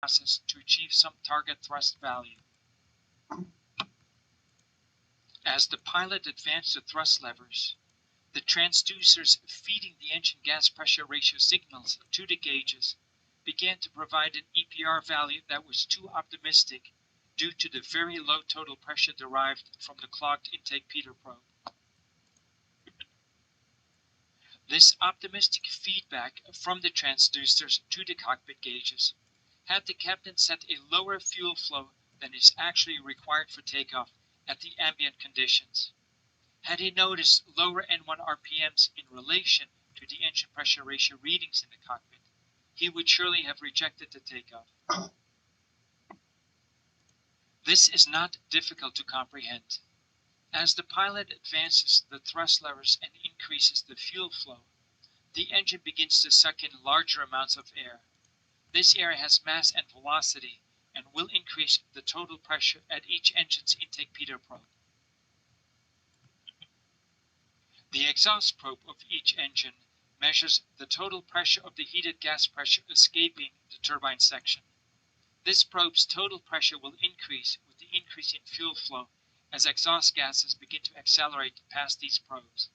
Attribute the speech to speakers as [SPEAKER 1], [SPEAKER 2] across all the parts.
[SPEAKER 1] process to achieve some target thrust value. As the pilot advanced the thrust levers, the transducers feeding the engine gas pressure ratio signals to the gauges began to provide an EPR value that was too optimistic due to the very low total pressure derived from the clogged intake Peter probe. This optimistic feedback from the transducers to the cockpit gauges had the captain set a lower fuel flow than is actually required for takeoff at the ambient conditions. Had he noticed lower N1 RPMs in relation to the engine pressure ratio readings in the cockpit, he would surely have rejected the takeoff. This is not difficult to comprehend. As the pilot advances the thrust levers and increases the fuel flow, the engine begins to suck in larger amounts of air. This air has mass and velocity and will increase the total pressure at each engine's intake Peter probe. The exhaust probe of each engine measures the total pressure of the heated gas pressure escaping the turbine section. This probe's total pressure will increase with the increase in fuel flow as exhaust gases begin to accelerate past these probes.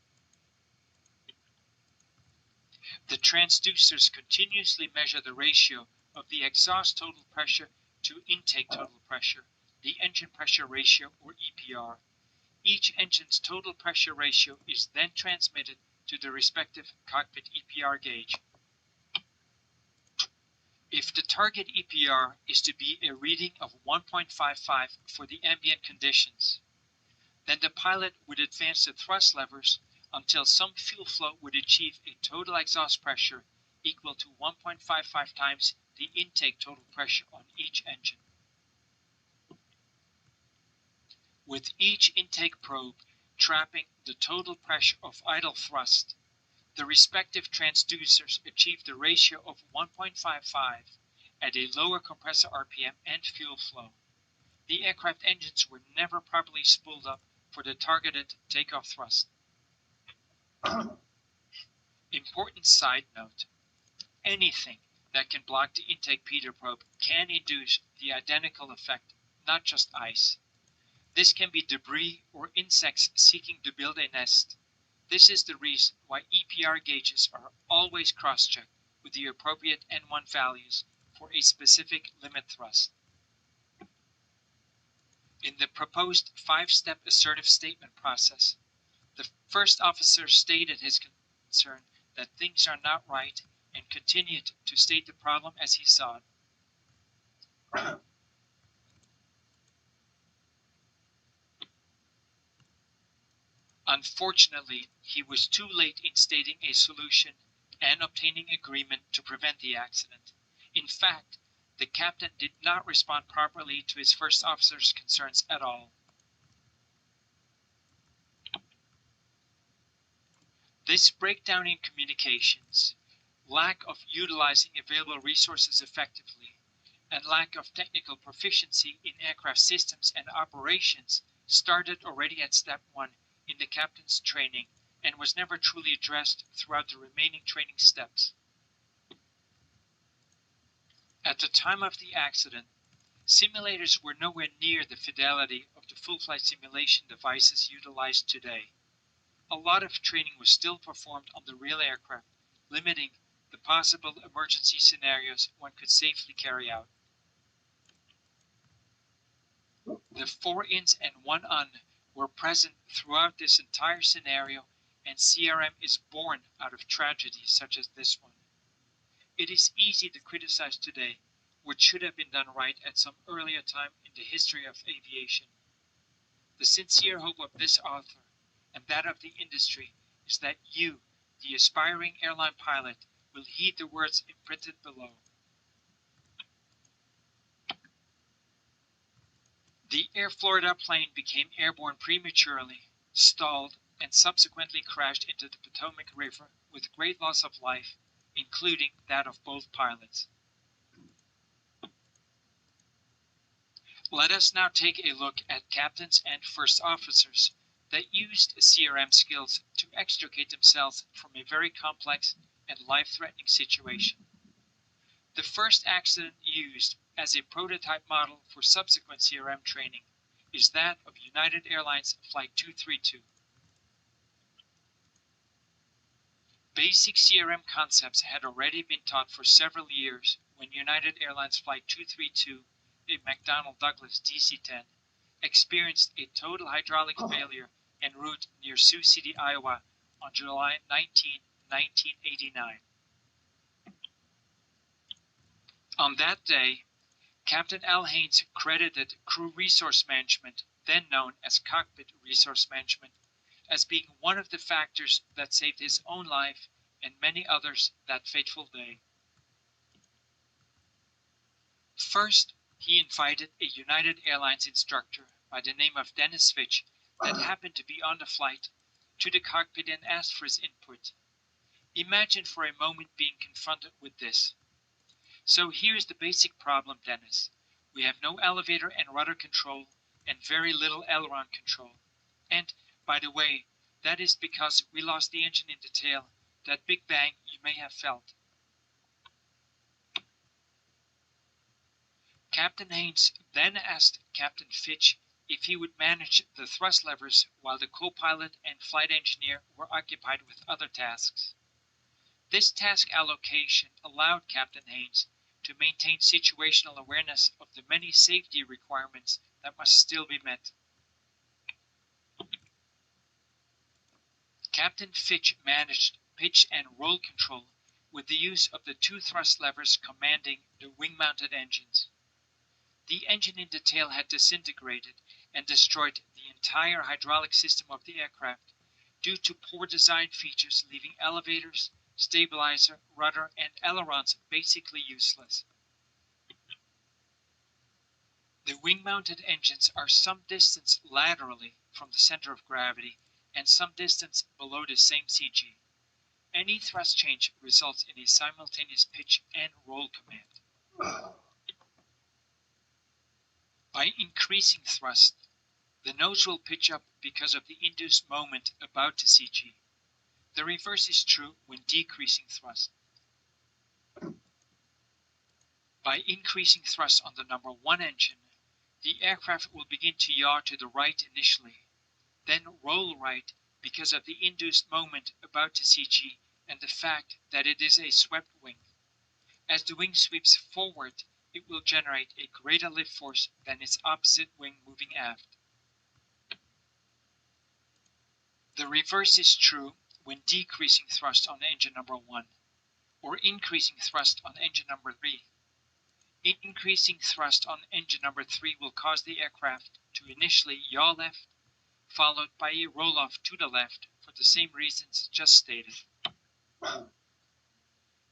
[SPEAKER 1] The transducers continuously measure the ratio of the exhaust total pressure to intake total pressure, the engine pressure ratio or EPR. Each engine's total pressure ratio is then transmitted to the respective cockpit EPR gauge. If the target EPR is to be a reading of 1.55 for the ambient conditions, then the pilot would advance the thrust levers until some fuel flow would achieve a total exhaust pressure equal to 1.55 times the intake total pressure on each engine. With each intake probe trapping the total pressure of idle thrust, the respective transducers achieve the ratio of 1.55 at a lower compressor RPM and fuel flow. The aircraft engines were never properly spooled up for the targeted takeoff thrust. Important side note, anything that can block the intake Peter probe can induce the identical effect, not just ice. This can be debris or insects seeking to build a nest. This is the reason why EPR gauges are always cross-checked with the appropriate N1 values for a specific limit thrust. In the proposed 5-step assertive statement process, the first officer stated his concern that things are not right and continued to state the problem as he saw it. Unfortunately, he was too late in stating a solution and obtaining agreement to prevent the accident. In fact, the captain did not respond properly to his first officer's concerns at all. This breakdown in communications, lack of utilizing available resources effectively, and lack of technical proficiency in aircraft systems and operations started already at step 1 in the captain's training and was never truly addressed throughout the remaining training steps. At the time of the accident, simulators were nowhere near the fidelity of the full-flight simulation devices utilized today. A lot of training was still performed on the real aircraft, limiting the possible emergency scenarios one could safely carry out. The 4 ins and 1 un were present throughout this entire scenario, and CRM is born out of tragedies such as this one. It is easy to criticize today what should have been done right at some earlier time in the history of aviation. The sincere hope of this author, and that of the industry, is that you, the aspiring airline pilot, will heed the words imprinted below. The Air Florida plane became airborne prematurely, stalled, and subsequently crashed into the Potomac River with great loss of life, including that of both pilots. Let us now take a look at captains and first officers that used CRM skills to extricate themselves from a very complex and life-threatening situation. The first accident used as a prototype model for subsequent CRM training is that of United Airlines Flight 232. Basic CRM concepts had already been taught for several years when United Airlines Flight 232, a McDonnell Douglas DC-10, experienced a total hydraulic failure en route near Sioux City, Iowa on July 19, 1989. On that day, Captain Al Haynes credited Crew Resource Management, then known as Cockpit Resource Management, as being one of the factors that saved his own life and many others that fateful day. First, he invited a United Airlines instructor by the name of Dennis Fitch that happened to be on the flight to the cockpit and asked for his input. Imagine for a moment being confronted with this. So here's the basic problem, Dennis. We have no elevator and rudder control and very little aileron control. And, by the way, that is because we lost the engine in the tail, that big bang you may have felt. Captain Haynes then asked Captain Fitch if he would manage the thrust levers while the co-pilot and flight engineer were occupied with other tasks. This task allocation allowed Captain Haynes to maintain situational awareness of the many safety requirements that must still be met. Captain Fitch managed pitch and roll control with the use of the two thrust levers commanding the wing-mounted engines. The engine in the tail had disintegrated and destroyed the entire hydraulic system of the aircraft due to poor design features, leaving elevators, stabilizer, rudder, and ailerons basically useless. The wing-mounted engines are some distance laterally from the center of gravity and some distance below the same CG. Any thrust change results in a simultaneous pitch and roll command. By increasing thrust, the nose will pitch up because of the induced moment about the CG. The reverse is true when decreasing thrust. By increasing thrust on the number 1 engine, the aircraft will begin to yaw to the right initially, then roll right because of the induced moment about the CG and the fact that it is a swept wing. As the wing sweeps forward, it will generate a greater lift force than its opposite wing moving aft. The reverse is true when decreasing thrust on engine number 1, or increasing thrust on engine number 3. Increasing thrust on engine number 3 will cause the aircraft to initially yaw left, followed by a roll-off to the left for the same reasons just stated.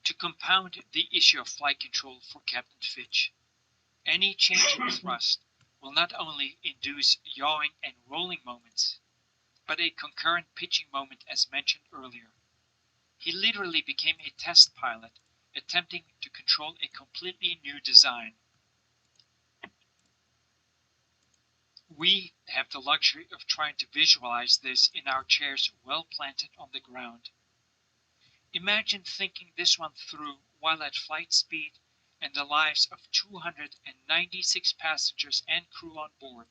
[SPEAKER 1] To compound the issue of flight control for Captain Fitch, any change in thrust will not only induce yawing and rolling moments, but a concurrent pitching moment as mentioned earlier. He literally became a test pilot, attempting to control a completely new design. We have the luxury of trying to visualize this in our chairs well planted on the ground. Imagine thinking this one through while at flight speed and the lives of 296 passengers and crew on board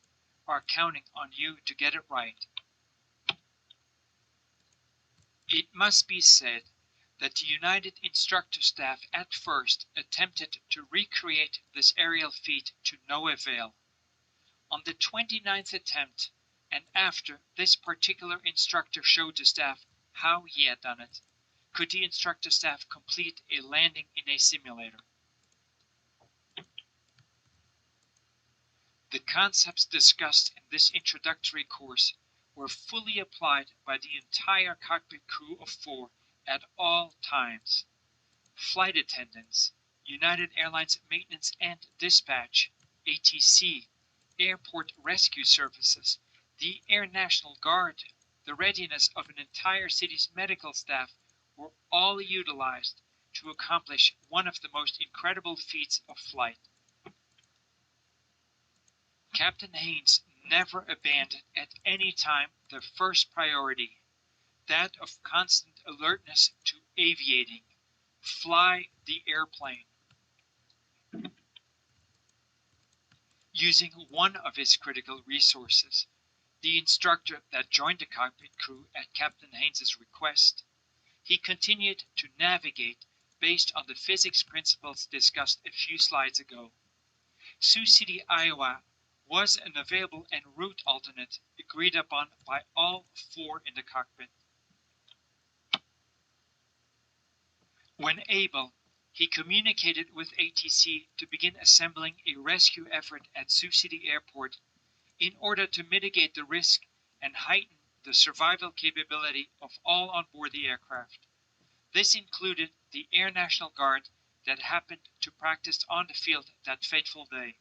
[SPEAKER 1] are counting on you to get it right. It must be said that the United instructor staff at first attempted to recreate this aerial feat to no avail. On the 29th attempt, and after this particular instructor showed the staff how he had done it, could the instructor staff complete a landing in a simulator. The concepts discussed in this introductory course were fully applied by the entire cockpit crew of 4 at all times. Flight attendants, United Airlines Maintenance and Dispatch, ATC, Airport Rescue Services, the Air National Guard, the readiness of an entire city's medical staff were all utilized to accomplish one of the most incredible feats of flight. Captain Haynes never abandoned at any time the first priority, that of constant alertness to aviating. Fly the airplane. using one of his critical resources, the instructor that joined the cockpit crew at Captain Haynes's request. He continued to navigate based on the physics principles discussed a few slides ago. Sioux City, Iowa was an available en route alternate agreed upon by all four in the cockpit. When able, he communicated with ATC to begin assembling a rescue effort at Sioux City Airport in order to mitigate the risk and heighten the survival capability of all on board the aircraft. This included the Air National Guard that happened to practice on the field that fateful day.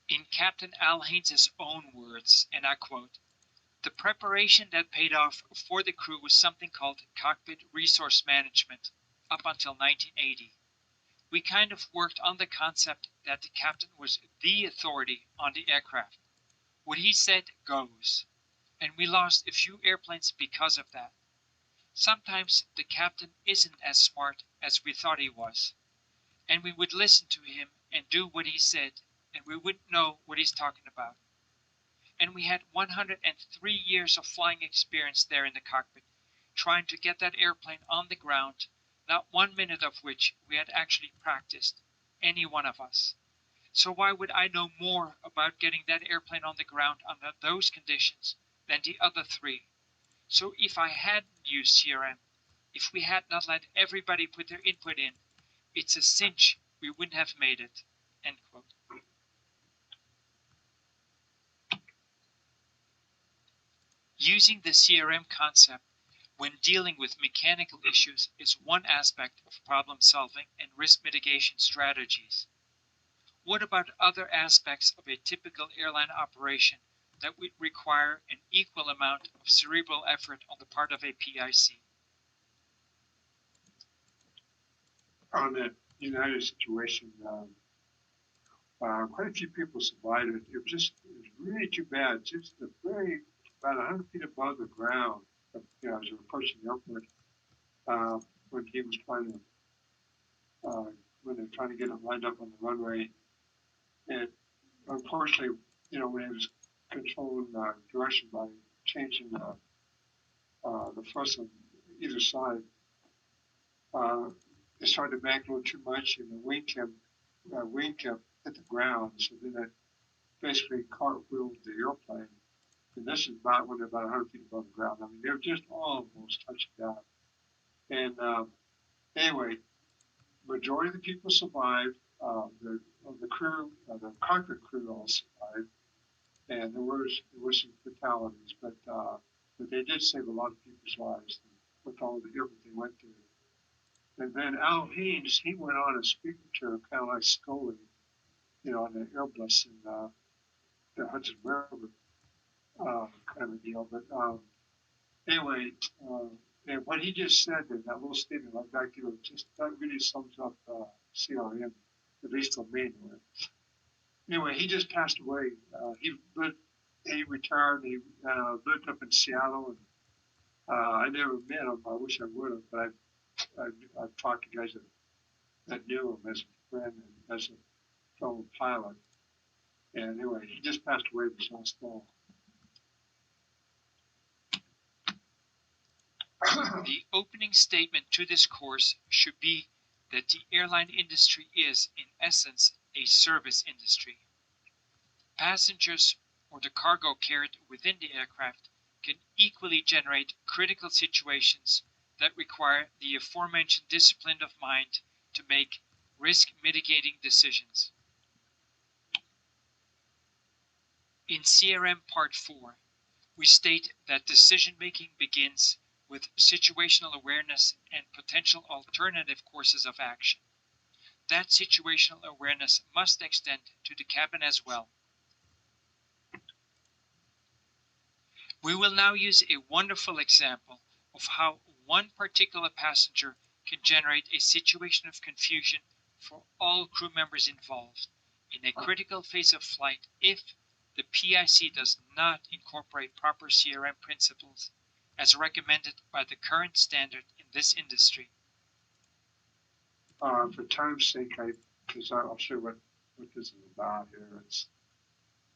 [SPEAKER 1] In Captain Al Haynes' own words, and I quote, "The preparation that paid off for the crew was something called cockpit resource management up until 1980. We kind of worked on the concept that the captain was the authority on the aircraft. What he said goes. And we lost a few airplanes because of that. Sometimes the captain isn't as smart as we thought he was. And we would listen to him and do what he said, and we wouldn't know what he's talking about. And we had 103 years of flying experience there in the cockpit, trying to get that airplane on the ground, not 1 minute of which we had actually practiced, any one of us. So why would I know more about getting that airplane on the ground under those conditions than the other three? So if I hadn't used CRM, if we had not let everybody put their input in, it's a cinch we wouldn't have made it." End quote. Using the CRM concept when dealing with mechanical issues is one aspect of problem solving and risk mitigation strategies. What about other aspects of a typical airline operation that would require an equal amount of cerebral effort on the part of a PIC?
[SPEAKER 2] On that United situation, quite a few people survived it. It was really too bad. Just about 100 feet above the ground, as we were approaching the airport, when he was trying to, when they're trying to get it lined up on the runway. And unfortunately, when he was controlling direction by changing the thrust on either side, it started to bank a little too much, and the wing kept hit the ground. So then it basically cartwheeled the airplane. And this is about when they're about 100 feet above the ground. I mean, they were just almost touching down. And anyway, majority of the people survived. The crew, the cockpit crew, all survived, and there were some fatalities, but they did save a lot of people's lives with all the effort they went through. And then Al Haynes, he went on a speaking tour, kind of like Scully, on the Airbus in the Hudson River, kind of a deal. But anyway, and what he just said in that little statement, like back to just that really sums up CRM, at least for me. Anyway, he just passed away. He retired. He lived up in Seattle, and I never met him. I wish I would have, but I've talked to guys that knew him as a friend and as a fellow pilot. And anyway, he just passed away this last fall.
[SPEAKER 1] The opening statement to this course should be that the airline industry is, in essence, a service industry. Passengers or the cargo carried within the aircraft can equally generate critical situations that require the aforementioned discipline of mind to make risk mitigating decisions. In CRM Part 4, we state that decision making begins with situational awareness and potential alternative courses of action. That situational awareness must extend to the cabin as well. We will now use a wonderful example of how one particular passenger can generate a situation of confusion for all crew members involved in a critical phase of flight if the PIC does not incorporate proper CRM principles as recommended by the current standard in this industry.
[SPEAKER 2] For time's sake, because I'll show what this is about here. It's